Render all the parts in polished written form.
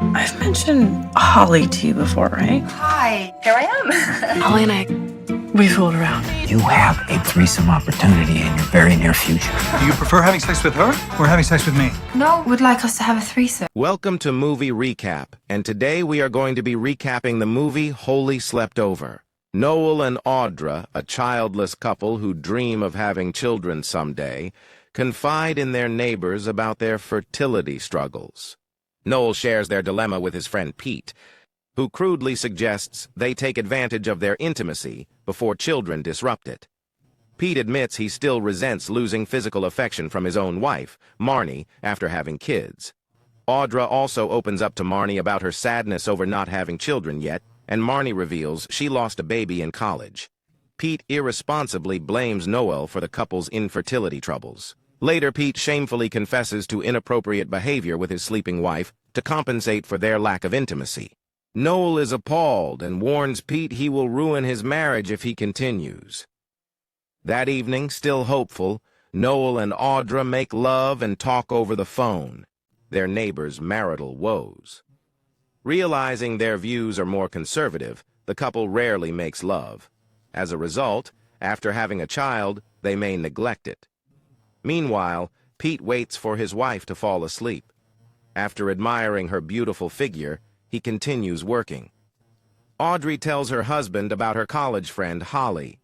I've mentioned Holly to you before, right? Hi, here I am. Holly and I, we fooled around. You have a threesome opportunity in your very near future. Do you prefer having sex with her or having sex with me? No, would like us to have a threesome. Welcome to Movie Recap, and today we are going to be recapping the movie Wholly Slept Over. Noel and Audra, a childless couple who dream of having children someday, confide in their neighbors about their fertility struggles. Noel shares their dilemma with his friend Pete, who crudely suggests they take advantage of their intimacy before children disrupt it. Pete admits he still resents losing physical affection from his own wife, Marnie, after having kids. Audra also opens up to Marnie about her sadness over not having children yet, and Marnie reveals she lost a baby in college. Pete irresponsibly blames Noel for the couple's infertility troubles. Later, Pete shamefully confesses to inappropriate behavior with his sleeping wife to compensate for their lack of intimacy. Noel is appalled and warns Pete he will ruin his marriage if he continues. That evening, still hopeful, Noel and Audra make love and talk over the phone, their neighbors' marital woes. Realizing their views are more conservative, the couple rarely makes love. As a result, after having a child, they may neglect it. Meanwhile, Pete waits for his wife to fall asleep. After admiring her beautiful figure, he continues working. Audrey tells her husband about her college friend, Holly.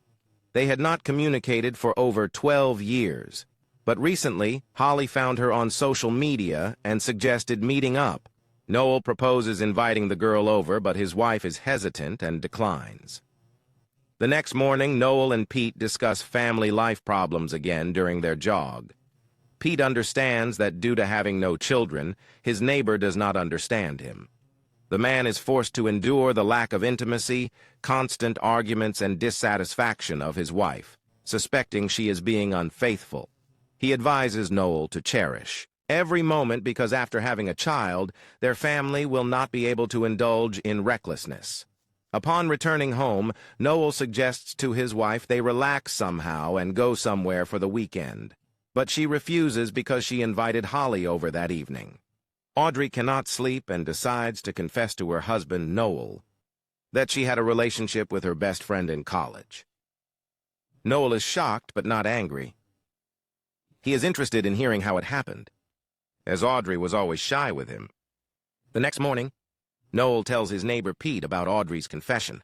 They had not communicated for over 12 years, but recently, Holly found her on social media and suggested meeting up. Noel proposes inviting the girl over, but his wife is hesitant and declines. The next morning, Noel and Pete discuss family life problems again during their jog. Pete understands that due to having no children, his neighbor does not understand him. The man is forced to endure the lack of intimacy, constant arguments, and dissatisfaction of his wife, suspecting she is being unfaithful. He advises Noel to cherish every moment because after having a child, their family will not be able to indulge in recklessness. Upon returning home, Noel suggests to his wife they relax somehow and go somewhere for the weekend. But she refuses because she invited Holly over that evening. Audrey cannot sleep and decides to confess to her husband, Noel, that she had a relationship with her best friend in college. Noel is shocked but not angry. He is interested in hearing how it happened, as Audrey was always shy with him. The next morning, Noel tells his neighbor Pete about Audrey's confession.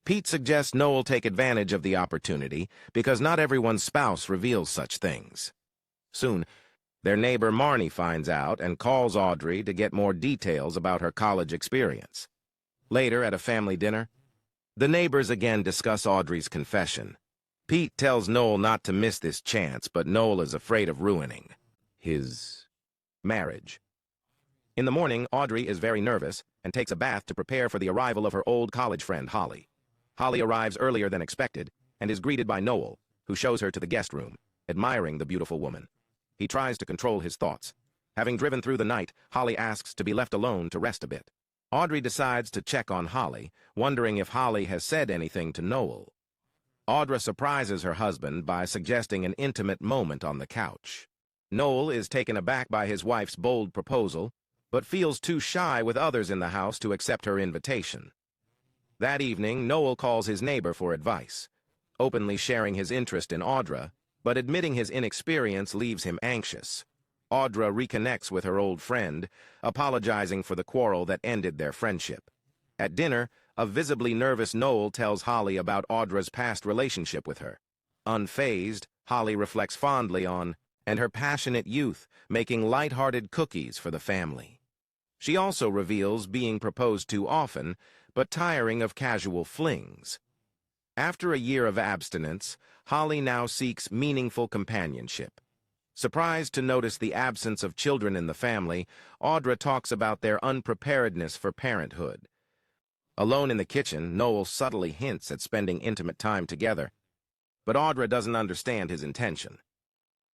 Pete suggests Noel take advantage of the opportunity because not everyone's spouse reveals such things. Soon, their neighbor Marnie finds out and calls Audrey to get more details about her college experience. Later, at a family dinner, the neighbors again discuss Audrey's confession. Pete tells Noel not to miss this chance, but Noel is afraid of ruining his marriage. In the morning, Audrey is very nervous and takes a bath to prepare for the arrival of her old college friend, Holly. Holly arrives earlier than expected and is greeted by Noel, who shows her to the guest room, admiring the beautiful woman. He tries to control his thoughts. Having driven through the night, Holly asks to be left alone to rest a bit. Audrey decides to check on Holly, wondering if Holly has said anything to Noel. Audra surprises her husband by suggesting an intimate moment on the couch. Noel is taken aback by his wife's bold proposal, but feels too shy with others in the house to accept her invitation. That evening, Noel calls his neighbor for advice, openly sharing his interest in Audra, but admitting his inexperience leaves him anxious. Audra reconnects with her old friend, apologizing for the quarrel that ended their friendship. At dinner, a visibly nervous Noel tells Holly about Audra's past relationship with her. Unfazed, Holly reflects fondly on and her passionate youth, making light-hearted cookies for the family. She also reveals being proposed to often, but tiring of casual flings. After a year of abstinence, Holly now seeks meaningful companionship. Surprised to notice the absence of children in the family, Audra talks about their unpreparedness for parenthood. Alone in the kitchen, Noel subtly hints at spending intimate time together, but Audra doesn't understand his intention.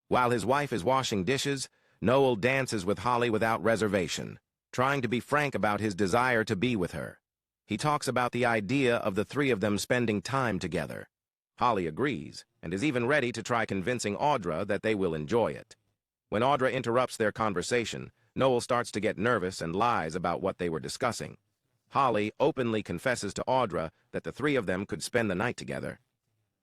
While his wife is washing dishes, Noel dances with Holly without reservation, trying to be frank about his desire to be with her. He talks about the idea of the three of them spending time together. Holly agrees, and is even ready to try convincing Audra that they will enjoy it. When Audra interrupts their conversation, Noel starts to get nervous and lies about what they were discussing. Holly openly confesses to Audra that the three of them could spend the night together.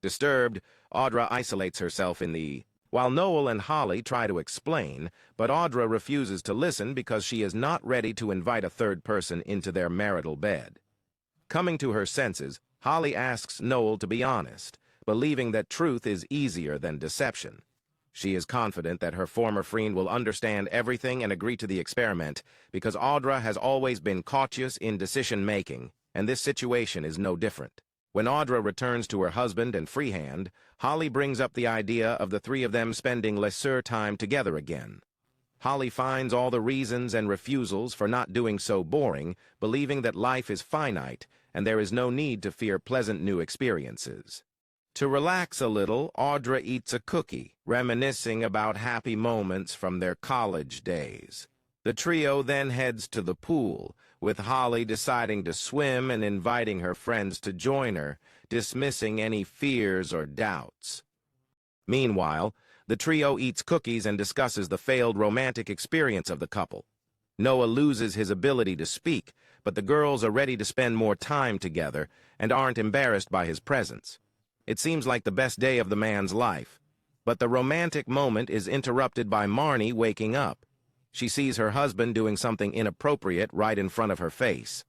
Disturbed, Audra isolates herself in the... While Noel and Holly try to explain, but Audra refuses to listen because she is not ready to invite a third person into their marital bed. Coming to her senses, Holly asks Noel to be honest, believing that truth is easier than deception. She is confident that her former friend will understand everything and agree to the experiment because Audra has always been cautious in decision-making, and this situation is no different. When Audra returns to her husband and Freehand, Holly brings up the idea of the three of them spending lesser time together again. Holly finds all the reasons and refusals for not doing so boring, believing that life is finite and there is no need to fear pleasant new experiences. To relax a little, Audra eats a cookie, reminiscing about happy moments from their college days. The trio then heads to the pool, with Holly deciding to swim and inviting her friends to join her, dismissing any fears or doubts. Meanwhile, the trio eats cookies and discusses the failed romantic experience of the couple. Noah loses his ability to speak, but the girls are ready to spend more time together and aren't embarrassed by his presence. It seems like the best day of the man's life, but the romantic moment is interrupted by Marnie waking up. She sees her husband doing something inappropriate right in front of her face.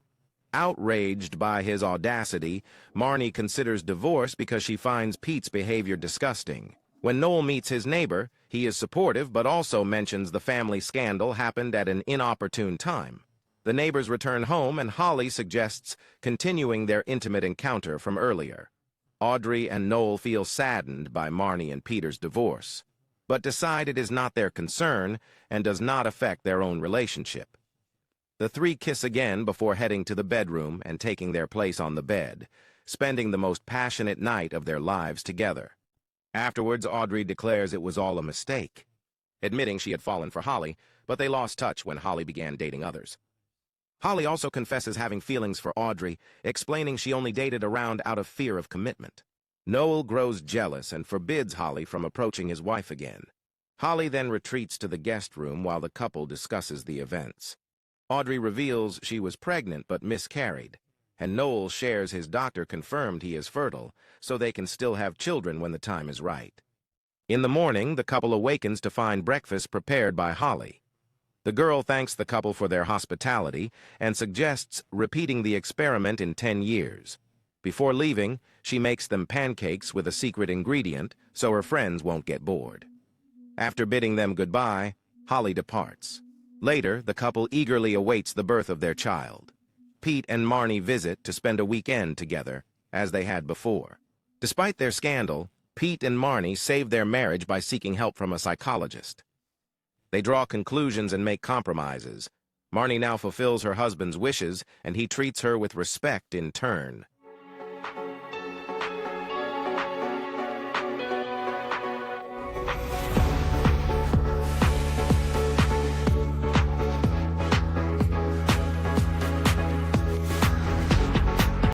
Outraged by his audacity, Marnie considers divorce because she finds Pete's behavior disgusting. When Noel meets his neighbor, he is supportive but also mentions the family scandal happened at an inopportune time. The neighbors return home and Holly suggests continuing their intimate encounter from earlier. Audrey and Noel feel saddened by Marnie and Peter's divorce, but decide it is not their concern and does not affect their own relationship. The three kiss again before heading to the bedroom and taking their place on the bed, spending the most passionate night of their lives together. Afterwards, Audrey declares it was all a mistake, admitting she had fallen for Holly, but they lost touch when Holly began dating others. Holly also confesses having feelings for Audrey, explaining she only dated around out of fear of commitment. Noel grows jealous and forbids Holly from approaching his wife again. Holly then retreats to the guest room while the couple discusses the events. Audrey reveals she was pregnant but miscarried, and Noel shares his doctor confirmed he is fertile, so they can still have children when the time is right. In the morning, the couple awakens to find breakfast prepared by Holly. The girl thanks the couple for their hospitality and suggests repeating the experiment in 10 years. Before leaving, she makes them pancakes with a secret ingredient so her friends won't get bored. After bidding them goodbye, Holly departs. Later, the couple eagerly awaits the birth of their child. Pete and Marnie visit to spend a weekend together, as they had before. Despite their scandal, Pete and Marnie save their marriage by seeking help from a psychologist. They draw conclusions and make compromises. Marnie now fulfills her husband's wishes, and he treats her with respect in turn.